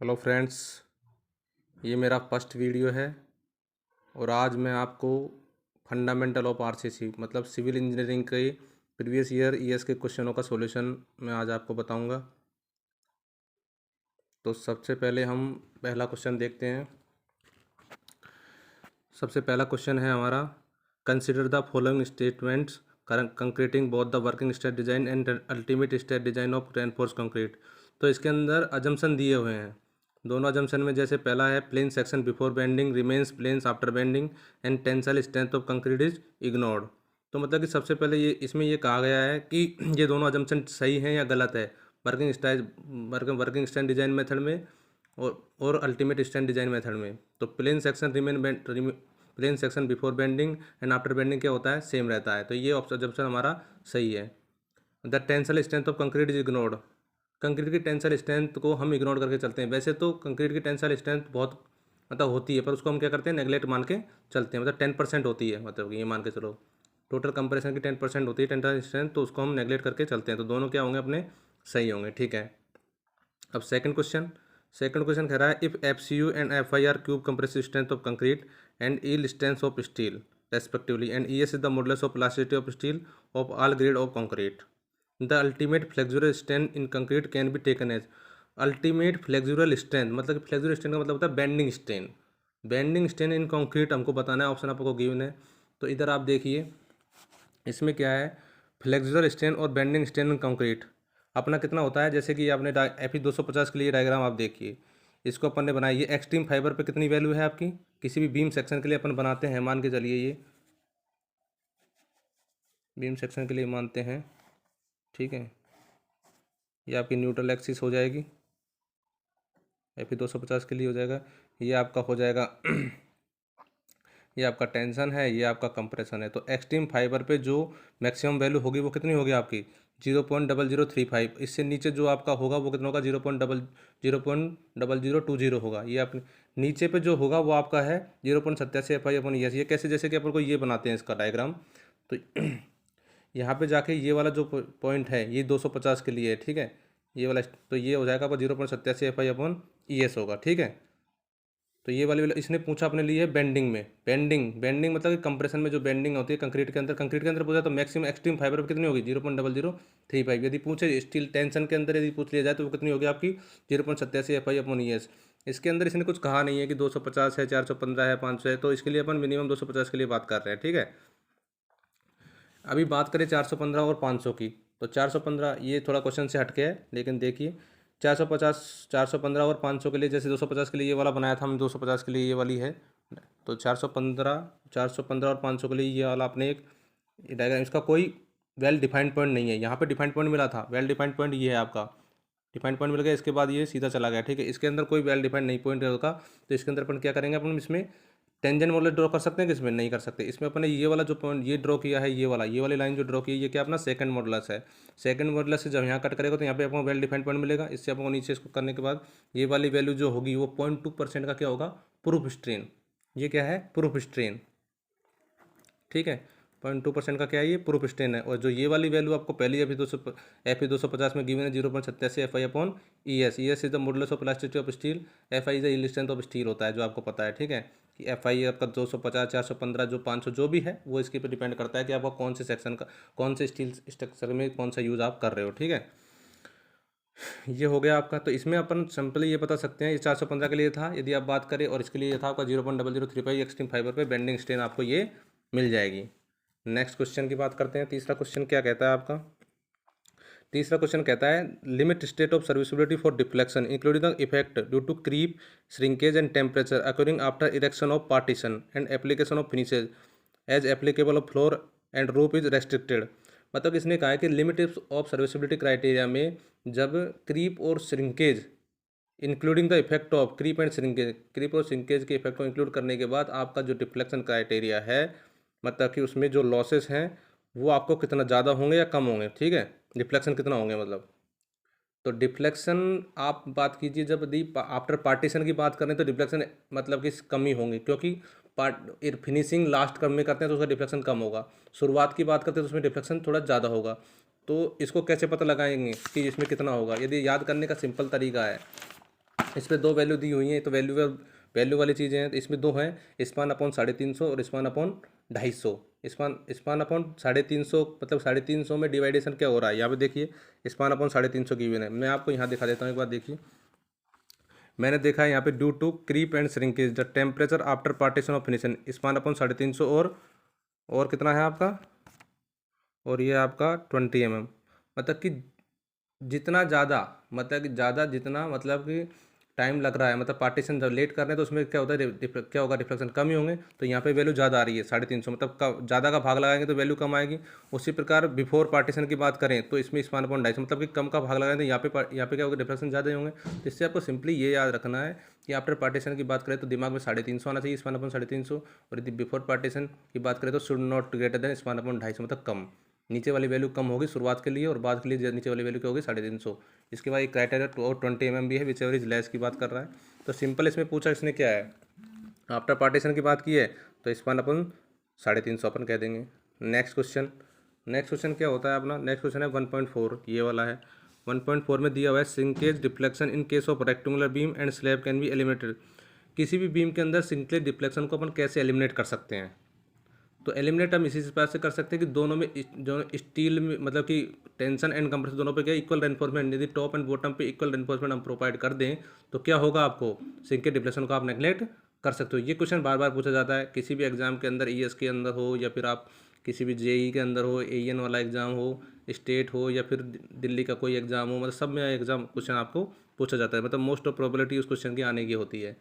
Hello friends, ये मेरा first video है और आज मैं आपको फंडामेंटल ऑफ आरसीसी मतलब सिविल इंजीनियरिंग के प्रीवियस ईयर ईएस के क्वेश्चनों का सॉल्यूशन मैं आज आपको बताऊंगा। तो सबसे पहले हम पहला क्वेश्चन देखते हैं। सबसे पहला क्वेश्चन है हमारा, consider the following statements concreting both the working straight design and ultimate straight design of reinforce concrete. तो इसके अंदर अजम्पशन दिए हुए हैं। दोनों अजम्पशन में जैसे पहला है plane section before bending remains planes after bending and tensile strength of concrete is ignored. तो मतलब कि सबसे पहले ये इसमें ये कहा गया है कि ये दोनों अजम्पशन सही हैं या गलत है वर्किंग स्ट्रेंथ डिजाइन मेथड में और अल्टीमेट स्ट्रेंथ डिजाइन मेथड में। तो plane section before bending and after bending क्या होता है, सेम रहता है। तो ये ऑप्शन हमारा सही है। The tensile strength of concrete is ignored. Concrete की टेंसाइल स्ट्रेंथ को हम इग्नोर करके चलते हैं। वैसे तो कंक्रीट की टेंसाइल स्ट्रेंथ बहुत मतलब होती है, पर उसको हम क्या करते हैं, नेगलेक्ट मान के चलते हैं। मतलब 10% होती है, मतलब कि ये मान के चलो टोटल कंप्रेशन की 10% होती है टेंसाइल स्ट्रेंथ, तो उसको हम नेगलेक्ट करके चलते हैं। तो दोनों क्या होंगे, अपने सही होंगे। ठीक है। अब सेकंड क्वेश्चन कह रहा है, if F C U and F I are cube compressive strength of concrete and yield strength of steel respectively and E S is the modulus of plasticity of steel of all grade of concrete, the ultimate flexural strength in concrete can be taken as. Ultimate flexural strength मतलब कि flexural strength का मतलब होता है bending strain in concrete हमको बताना है। Option आपको गिवन है। तो इधर आप देखिए, इसमें क्या है, फ्लेक्सुरल स्ट्रेन और बेंडिंग स्ट्रेन इन कंक्रीट अपना कितना होता है। जैसे कि आपने एफ 250 के लिए डायग्राम आप देखिए, इसको अपन ने बनाई। ये एक्सट्रीम फाइबर पे कितनी वैल्यू है आपकी, किसी भी बीम सेक्शन के लिए अपन बनाते हैं, मान के चलिए ये बीम सेक्शन के लिए मानते हैं। ठीक है, ये आपकी न्यूट्रल एक्सिस हो जाएगी, एफ 250 के लिए हो जाएगा। ये आपका हो जाएगा ये आपका टेंशन है, ये आपका कंप्रेशन है। तो एक्सट्रीम फाइबर पे जो मैक्सिमम वैल्यू होगी वो कितनी होगी आपकी, 0.0035। इससे नीचे जो आपका होगा वो कितना होगा, 0.0020 होगा। ये अपने नीचे पे जो होगा वो आपका है 0.87 एफ आई अपन एस। ये कैसे, जैसे कि अपन को ये बनाते हैं इसका डायग्राम। तो यहाँ पे जाके ये वाला जो पॉइंट है ये 250 के लिए है। ठीक है, ये वाला, तो ये हो जाएगा आपका 0.87 F I upon E S होगा। ठीक है। तो ये वाली इसने पूछा अपने लिए बेंडिंग में। बेंडिंग मतलब कि कंप्रेशन में जो बेंडिंग होती है कंक्रीट के अंदर पूछा तो मैक्सिमम एक्सट्रीम फाइबर पर कितनी होगी, 0.0035। यदि पूछे स्टील टेंशन के अंदर यदि पूछ लिया जाए तो वो कितनी होगी आपकी, 0.87 F I upon E S. इसके अंदर इसने कुछ कहा नहीं है कि 250 है, 415 है, 500 है, तो इसके लिए अपन मिनिमम 250 के लिए बात कर रहे हैं। ठीक है। अभी बात करें 415 और 500 की, तो 415 ये थोड़ा क्वेश्चन से हटके है, लेकिन देखिए 450 415 और 500 के लिए, जैसे 250 के लिए ये वाला बनाया था हम, 250 के लिए ये वाली है। तो 415 और 500 के लिए ये वाला आपने एक डायग्राम, इसका कोई वेल डिफाइंड पॉइंट नहीं है। यहाँ पे डिफाइंड पॉइंट मिला था, वेल डिफाइंड पॉइंट ये है आपका, डिफाइंड पॉइंट मिल गया, इसके बाद ये सीधा चला गया। ठीक है, इसके अंदर कोई वेल डिफाइंड नहीं पॉइंट होगा। तो इसके अंदर अपन क्या करेंगे, अपन इसमें टेंजेंट मॉडल ड्रॉ कर सकते हैं कि इसमें नहीं कर सकते। इसमें अपने ये वाला जो पॉइंट ये ड्रॉ किया है, ये वाली लाइन जो ड्रॉ की है, ये क्या अपना सेकंड मॉडुलस है। सेकंड मॉडुलस से जब यहाँ कट करेगा तो यहाँ पे आपको वेल डिफाइंड पॉइंट मिलेगा। इससे आपको नीचे इसको करने के बाद ये वाली वैल्यू जो होगी वो 0.2% का क्या होगा, प्रूफ स्ट्रेन। ये क्या है, प्रूफ स्ट्रेन। ठीक है, 0.2% का क्या है, ये प्रूफ स्ट्रेन है। और जो ये वाली वैल्यू आपको पहले एफ 250 में गिवन है 0.87 F I upon E S. E S is the modulus of plasticity of steel, F I is the yield strength of steel होता है, जो आपको पता है। ठीक है, कि एफ आई आपका 250, 415, जो 500 जो भी है वो इसके पे डिपेंड करता है कि आपका कौन से सेक्शन का, कौन से स्टील स्ट्रक्चर में कौन सा यूज़ आप कर रहे हो। ठीक है, ये हो गया आपका। तो इसमें अपन सिंपली ये बता सकते हैं, ये 415 के लिए था यदि आप बात करें, और इसके लिए था आपका 0.0035 एक्सट्रीम फाइबर पे बेंडिंग स्ट्रेन आपको ये मिल जाएगी। नेक्स्ट क्वेश्चन की बात करते हैं। तीसरा क्वेश्चन क्या कहता है आपका, तीसरा क्वेश्चन कहता है, limit state of serviceability for deflection including the effect due to creep shrinkage and temperature occurring after erection of partition and application of finishes as applicable of floor and roof is restricted. मतलब इसने कहा है कि limit of serviceability criteria में जब creep और shrinkage including the effect of creep और shrinkage के इफेक्ट को इंक्लूड करने के बाद आपका जो डिफ्लेक्शन क्राइटेरिया है, मतलब कि उसमें जो लॉसेस हैं वो आपको कितना ज़्यादा होंगे या कम होंगे। ठीक है, डिफ्लेक्शन कितना होंगे मतलब। तो डिफ्लेक्शन आप बात कीजिए, जब यदि आफ्टर पार्टीशन की बात करें तो डिफ्लेक्शन मतलब कि कमी होंगी, क्योंकि पार्ट फिनिशिंग लास्ट कम में करते हैं तो उसका डिफ्लेक्शन कम होगा। शुरुआत की बात करते हैं तो उसमें डिफ्लेक्शन थोड़ा ज़्यादा होगा। तो इसको कैसे पता लगाएंगे कि इसमें कितना होगा, यदि याद करने का सिंपल तरीका है, इसमें दो वैल्यू दी हुई हैं, तो वैल्यू वाली चीज़ें हैं, तो इसमें दो हैं, स्पान अपॉन 350 और स्पान अपॉन 250। स्पान अपॉन 350 मतलब 350 में डिवाइडेशन क्या हो रहा है, यहाँ पे देखिए स्पान अपॉन 350 की है। मैं आपको यहाँ दिखा देता हूँ, एक बार देखिए। मैंने देखा है यहाँ पे due to creep and shrinkage the temperature after partition of finishing, span upon 350 और कितना है आपका, और ये आपका 20 mm। मतलब कि जितना ज़्यादा, मतलब कि ज़्यादा जितना, मतलब कि टाइम लग रहा है, मतलब पार्टीशन जब लेट कर रहे हैं तो उसमें क्या होता है, क्या होगा, डिफ्लेक्शन कम ही होंगे। तो यहाँ पे वैल्यू ज़्यादा आ रही है 350, मतलब ज़्यादा का भाग लगाएंगे तो वैल्यू कम आएगी। उसी प्रकार बिफोर पार्टीशन की बात करें तो इसमें स्पान अपॉन 250, मतलब कि कम का भाग लगाएंगे तो यहाँ पे क्या होगा, डिफ्लेक्शन ज़्यादा ही होंगे। तो इससे आपको सिंपली ये याद रखना है कि आफ्टर पार्टीशन की बात करें तो दिमाग में 350 आना चाहिए, स्पान अपॉन 350। और यदि बिफोर पार्टीशन की बात करें तो should not greater than span upon 250, मतलब कम। नीचे वाली वैल्यू कम होगी शुरुआत के लिए, और बाद के लिए नीचे वाली वैल्यू क्या होगी, 350। इसके बाद एक क्राइटेरिया और 20 mm भी है, विच एवर इज लेस की बात कर रहा है। तो सिंपल इसमें पूछा इसने क्या है, आफ्टर पार्टीशन की बात की है तो स्पान अपन 350 अपन कह देंगे। नेक्स्ट क्वेश्चन क्या होता है अपना, नेक्स्ट क्वेश्चन है 1.4, ये वाला है। 1.4 में दिया हुआ है sinkage deflection in case of rectangular beam and slab can be eliminated. किसी भी बीम के अंदर सिंकेज डिफ्लेक्शन को अपन कैसे एलिमिनेट कर सकते हैं। तो एलिमिनेट हम इसी प्रकार से कर सकते हैं कि दोनों में जो स्टील में, मतलब कि टेंशन एंड कंप्रेशन दोनों पे क्या इक्वल रेनफोर्समेंट, यदि टॉप एंड बॉटम पे इक्वल रेनफोर्समेंट हम प्रोवाइड कर दें तो क्या होगा, आपको सिंक के डिप्लेशन को आप नेगलेक्ट कर सकते हो। ये क्वेश्चन बार बार पूछा जाता है किसी भी एग्जाम के अंदर, ईएस के अंदर हो या फिर आप किसी भी जेई के अंदर हो, एएन वाला एग्जाम हो, स्टेट हो या फिर दिल्ली का कोई एग्जाम हो, मतलब सब में एग्जाम क्वेश्चन आपको पूछा जाता है। मतलब मोस्ट ऑफ प्रोबेबिलिटी उस क्वेश्चन की आने की होती है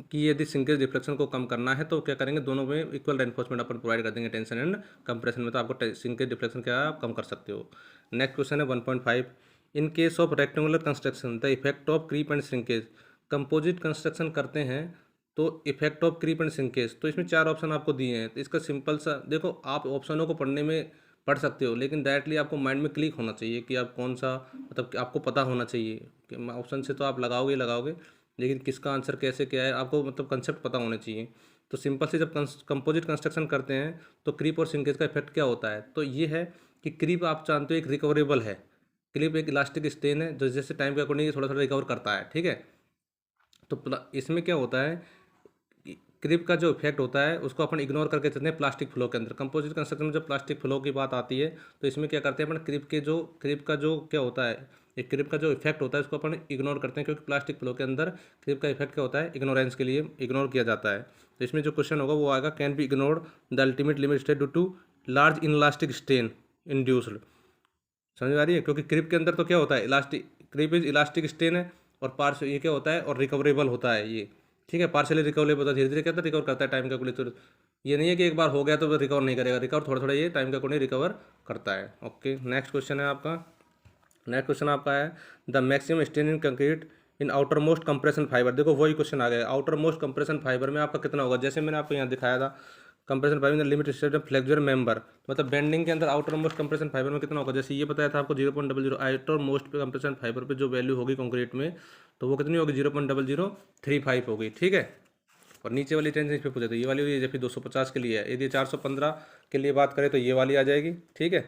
कि यदि सिंगल रिफ्लेक्शन को कम करना है तो क्या करेंगे, दोनों में इक्वल रेनफोर्समेंट अपन प्रोवाइड कर देंगे टेंशन एंड कंप्रेशन में, तो आपको सिंगल रिफ्लेक्शन क्या है आप कम कर सकते हो। नेक्स्ट क्वेश्चन है 1.5, in case of rectangular construction the effect of creep and shrinkage. Composite construction करते हैं तो effect of creep and shrinkage, तो इसमें 4 ऑप्शन आपको दिए हैं। तो इसका सिंपल सा देखो, आप ऑप्शनों को पढ़ने में पढ़ सकते हो, लेकिन डायरेक्टली आपको माइंड में क्लिक होना चाहिए कि आप कौन सा, मतलब कि आपको पता होना चाहिए कि ऑप्शन से तो आप लगाओगे, लेकिन किसका आंसर कैसे क्या है आपको, मतलब कंसेप्ट पता होने चाहिए। तो सिंपल से जब कंपोजिट कंस्ट्रक्शन करते हैं तो क्रीप और सिंकेज का इफेक्ट क्या होता है, तो ये है कि क्रीप आप जानते हो एक रिकवरेबल है। क्रीप एक इलास्टिक स्टेन है जो जैसे टाइम के अकॉर्डिंग थोड़ा थोड़ा रिकवर करता है, ठीक है। तो इसमें क्या होता है, क्रिप का जो इफेक्ट होता है उसको अपन इग्नोर करके चलते हैं प्लास्टिक फ्लो के अंदर। कंपोजिट कंस्ट्रक्शन में जब प्लास्टिक फ्लो की बात आती है तो इसमें क्या करते हैं अपन, क्रिप का जो क्या होता है, एक क्रिप का जो इफेक्ट होता है उसको अपन इग्नोर करते हैं, क्योंकि प्लास्टिक फ्लो के अंदर क्रिप का इफेक्ट क्या होता है, इग्नोरेंस के लिए इग्नोर किया जाता है। तो इसमें जो क्वेश्चन होगा वो आएगा, can be ignored the ultimate limit state due to large inelastic strain induced. समझ आ रही है, क्योंकि क्रिप के अंदर तो क्या होता है, इलास्टिक क्रिप इज इलास्टिक स्टेन है, और पार्श ये क्या होता है, और रिकवरेबल होता है ये, ठीक है। पार्शली रिकवरेबल होता है, धीरे धीरे क्या होता है, रिकवर करता है टाइम का कैलकुलेटर। ये नहीं है कि एक बार हो गया तो रिकवर नहीं करेगा, रिकवर थोड़ा थोड़ा ये टाइम का अकॉर्डिंग रिकवर करता है। ओके, नेक्स्ट क्वेश्चन है आपका, नेक्स्ट क्वेश्चन आपका है the maximum strain in concrete in outer most compression fibre. देखो वही क्वेश्चन आ गया, आउटर मोस्ट कंप्रेशन फाइबर में आपका कितना होगा, जैसे मैंने आपको यहाँ दिखाया था compression fibre limit state of flexural member, मतलब बेंडिंग के अंदर आउटर मोस्ट कंप्रेशन फाइबर में कितना होगा, जैसे ये बताया था आपको 0.00। आउटर मोस्ट कंप्रेशन फाइबर पे जो वैल्यू होगी कंक्रीट में तो वो कितनी होगी, 0.0035 होगी, ठीक है। और नीचे वाली टेंशन इस पे पूछे तो ये वाली हुई, जैसे 250 के लिए है। यदि 415 के लिए बात करें तो ये वाली आ जाएगी, ठीक है।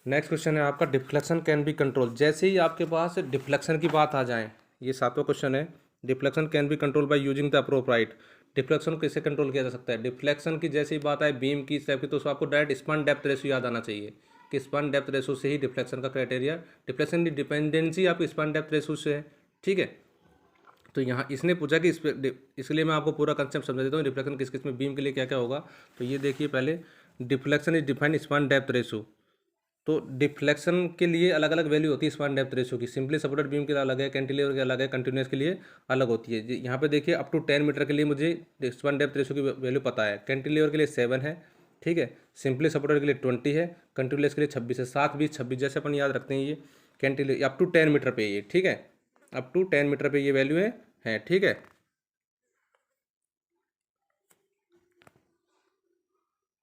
नेक्स्ट क्वेश्चन है आपका, डिफ्लेक्शन कैन बी कंट्रोल। जैसे ही आपके पास डिफ्लेक्शन की बात आ जाए, ये 7वां क्वेश्चन है, deflection can be control by using the appropriate. Deflection को कैसे कंट्रोल किया जा सकता है, डिफ्लेक्शन की जैसे ही बात आए बीम की स्लैब की तो उसको आपको डायरेक्ट स्पान डेप्थ रेशियो याद आना चाहिए कि स्पान डेप्थ रेशियो से ही डिफ्लेक्शन का क्राइटेरिया, डिफ्लेक्शन की डिपेंडेंसी आपकी स्पान डेप्थ रेशियो से है, ठीक है। तो यहाँ इसने पूछा कि इसलिए मैं आपको पूरा कंसेप्ट समझा देता हूँ, डिफ्लेक्शन किस किस में बीम के लिए क्या क्या होगा। तो ये देखिए पहले, deflection is defined span depth ratio. तो डिफ्लेक्शन के लिए अलग अलग वैल्यू होती है स्पान डेप्थ रेशियो की, सिंपली सपोर्टेड बीम के लिए अलग है, कैंटिलीवर के अलग है, कंटिन्यूस के लिए अलग होती है। यहाँ पे देखिए अप टू 10 मीटर के लिए मुझे स्पान डेप्थ रेशियो की वैल्यू पता है, कैंटिलीवर के लिए 7 है, ठीक है। सिंपली सपोर्टेड के लिए 20 है, कंटिन्यूस के लिए 26 है, 7 20 26 जैसे अपन याद रखते हैं। ये कैंटिलीवर अप टू 10 मीटर पे ये, ठीक है, अप टू 10 मीटर पे ये वैल्यू है, ठीक है।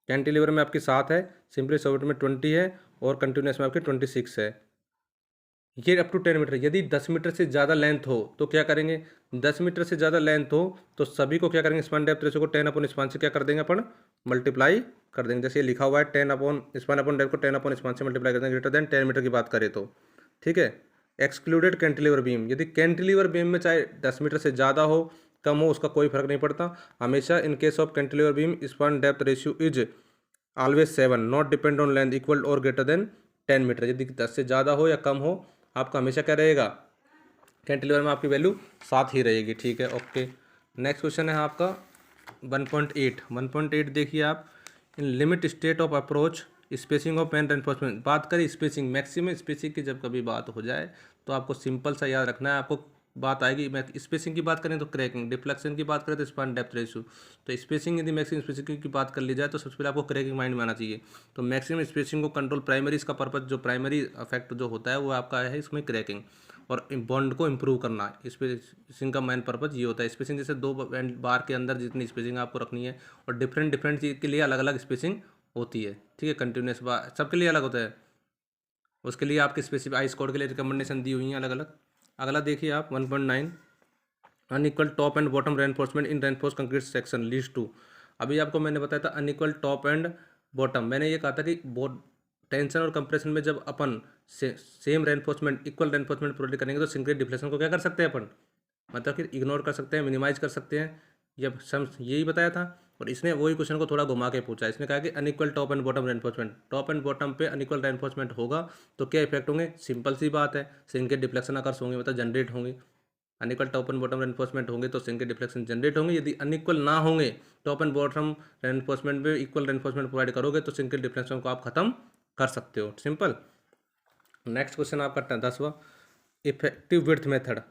कैंटिलीवर में आपकी 7 है, सिंपली सपोर्टेड में 20 है, और कंटिन्यूस में आपकी 26 है। ये अप टू 10 मीटर। यदि 10 मीटर से ज़्यादा लेंथ हो तो क्या करेंगे, 10 मीटर से ज़्यादा लेंथ हो तो सभी को क्या करेंगे, स्पान डेप्थ रेशियो को 10 अपॉन स्पान से क्या कर देंगे अपन, मल्टीप्लाई कर देंगे। जैसे ये लिखा हुआ है 10 अपॉन स्पान अपॉन डेप्थ को 10 अपॉन स्पान से मल्टीप्लाई कर देंगे, ग्रेटर देन 10 मीटर की बात करें तो, ठीक है। एक्सक्लूडेड कैंटिलीवर बीम, यदि कैंटिलीवर बीम में चाहे 10 मीटर से ज़्यादा हो कम हो उसका कोई फर्क नहीं पड़ता, हमेशा इन case of cantilever beam span depth ratio is always 7 not depend on length equal और ग्रेटर देन 10 मीटर। यदि 10 से ज़्यादा हो या कम हो आपका हमेशा क्या रहेगा, कैंटिलीवर में आपकी वैल्यू 7 ही रहेगी। ठीक है, ओके। नेक्स्ट क्वेश्चन है आपका 1.8 देखिए आप, in limit state of approach spacing of pen reinforcement. बात करें स्पेसिंग, मैक्सिमम स्पेसिंग की जब कभी बात हो जाए तो आपको सिंपल सा याद रखना है, आपको बात आएगी। मैं स्पेसिंग की बात करें तो क्रैकिंग, डिफ्लेक्शन की बात करें तो स्पान डेप्थ रेशियो। तो स्पेसिंग यदि मैक्सिमम स्पेसिंग की बात कर ली जाए तो सबसे पहले आपको क्रैकिंग माइंड में आना चाहिए। तो मैक्सिमम स्पेसिंग को कंट्रोल प्राइमरी, इसका पर्पज जो प्राइमरी इफेक्ट जो होता है वो आपका है इसमें क्रैकिंग, और बॉन्ड को इम्प्रूव करना। स्पेसिंग का मेन पर्पज ये होता है। स्पेसिंग जैसे दो बार के अंदर जितनी स्पेसिंग आपको रखनी है, और डिफरेंट डिफरेंट चीज़ के लिए अलग अलग स्पेसिंग होती है। ठीक है, कंटिन्यूस बार सबके लिए अलग होता है, उसके लिए आपके स्पेसिफिक आई स्कोर के लिए रिकमेंडेशन दी हुई हैं अलग अलग। अगला देखिए आप 1.9 unequal top and bottom reinforcement in reinforce concrete section leads to. अभी आपको मैंने बताया था अनइक्वल टॉप एंड बॉटम, मैंने ये कहा था कि टेंशन और कंप्रेशन में जब अपन same reinforcement equal reinforcement provide करेंगे तो सिंक्रेट डिफ्लेक्शन को क्या कर सकते हैं अपन, मतलब कि इग्नोर कर सकते हैं, मिनिमाइज कर सकते हैं। जब सम यही बताया था, और इसने वही क्वेश्चन को थोड़ा घुमा के पूछा। इसने कहा कि unequal top and bottom reinforcement, top and bottom पे अनइक्वल रेनफोर्समेंट होगा तो क्या इफेक्ट होंगे, सिंपल सी बात है, सिंक्रेट डिफ्लेक्शन अकर्स होंगे, मतलब जनरेट होंगे। Unequal top and bottom reinforcement होंगे तो सिंक्रेट डिफ्लेक्शन जनरेट होंगे। यदि अनइक्वल ना होंगे, टॉप एंड बॉटम रेनफोर्समेंट में इक्वल रेनफोर्समेंट प्रोवाइड करोगे तो सिंक्रेट डिफ्लेक्शन को आप खत्म कर सकते हो, सिंपल। नेक्स्ट क्वेश्चन आपका 10वां, इफेक्टिव विड्थ मेथड।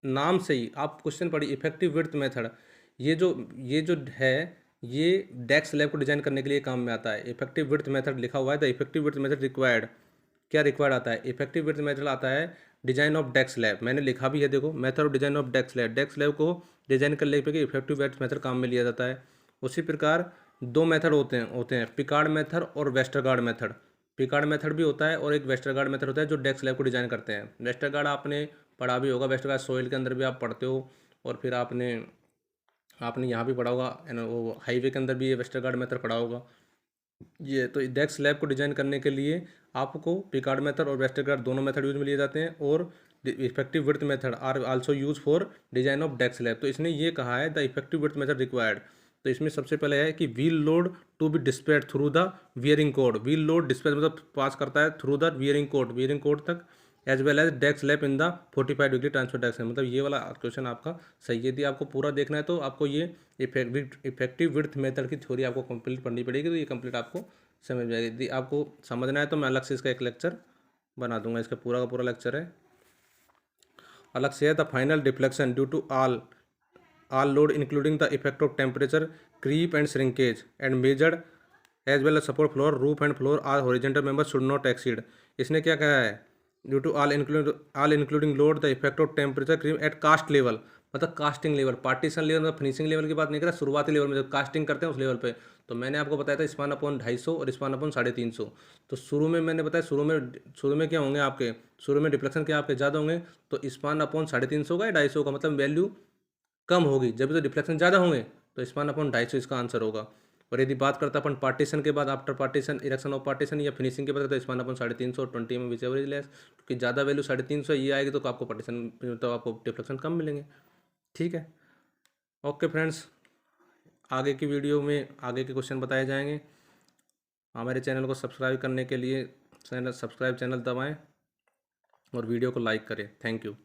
नाम से ही आप क्वेश्चन पढ़िए, इफेक्टिव विड्थ मेथड। ये जो है ये डेस्क स्लैब को डिजाइन करने के लिए काम में आता है। इफेक्टिव विड्थ मेथड लिखा हुआ है, the effective width method required, क्या रिक्वायर्ड आता है, इफेक्टिव विड्थ मेथड आता है डिजाइन ऑफ डेस्क स्लैब। मैंने लिखा भी है, देखो, method of design of deck slab. Desk slab को डिजाइन करने के लिए इफेक्टिव विड्थ मेथड काम में लिया जाता है। उसी प्रकार दो मेथड होते हैं पिकार्ड मेथड और वेस्टरगार्ड मेथड। पिकार्ड मेथड भी होता है और एक वेस्टरगार्ड मेथड होता है जो डेस्क स्लैब को डिजाइन करते हैं। वेस्टरगार्ड आपने पढ़ा भी होगा, वेस्टरगार्ड सोइल के अंदर भी आप पढ़ते हो, और फिर आपने यहाँ भी पढ़ा होगा, वो हाईवे के अंदर भी ये वेस्टरगार्ड मेथड पढ़ा होगा। ये तो डेस्क स्लैब को डिजाइन करने के लिए आपको पिकार्ड मेथड और वेस्टरगार्ड दोनों मेथड यूज में लिए जाते हैं, और effective width method are also use for design of deck slab. तो इसने ये कहा है the effective width method required. तो इसमें सबसे पहले है कि wheel load to be dispatch through the wearing coat. Wheel load dispatch मतलब पास करता है थ्रू द वियरिंग कोड तक, as well as deck slab in the 45 degree transfer direction. मतलब ये वाला क्वेश्चन आपका सही है। यदि आपको पूरा देखना है तो आपको ये इफेक्टिव विड्थ मेथड की थ्योरी आपको कंप्लीट पढ़नी पड़ेगी, तो ये कंप्लीट आपको समझ में आएगी। यदि आपको समझना है तो मैं अलग से इसका एक लेक्चर बना दूंगा, इसका पूरा का पूरा लेक्चर है अलग से है। The final deflection due to all load including the effect of temperature, creep and shrinkage and measured as well as support floor, roof and floor are horizontal members should not exceed। इसने क्या कहा है, due to all including load the effect of temperature creep at cast level, मतलब casting level, partition level मतलब finishing level की बात नहीं कर रहा, शुरुआती लेवल में जब कास्टिंग करते हैं उस लेवल पे। तो मैंने आपको बताया था स्पान अपॉन 250 और स्पान अपॉन 350। तो शुरू में मैंने बताया शुरू में क्या होंगे आपके, शुरू में डिफ्लेक्शन क्या आपके ज़्यादा होंगे, तो स्पान अपॉन 350 का या 250 का, मतलब वैल्यू कम होगी। जब भी तो डिफ्लेक्शन ज़्यादा होंगे तो स्पान अपॉन 250 इसका आंसर होगा। और यदि बात करता अपन पार्टीशन के बाद, after partition, erection of partition या फिनिशिंग के बाद, तो स्पान अपॉन 350 और 20 में विच एवर इज लेस, क्योंकि ज़्यादा वैल्यू 350 ये आएगी तो आपको पार्टीशन, तो आपको डिफ्लेक्शन कम मिलेंगे। ठीक है, ओके फ्रेंड्स, आगे की वीडियो में आगे के क्वेश्चन बताए जाएंगे। हमारे चैनल को सब्सक्राइब करने के लिए सब्सक्राइब चैनल दबाएँ और वीडियो को लाइक करें। Thank you.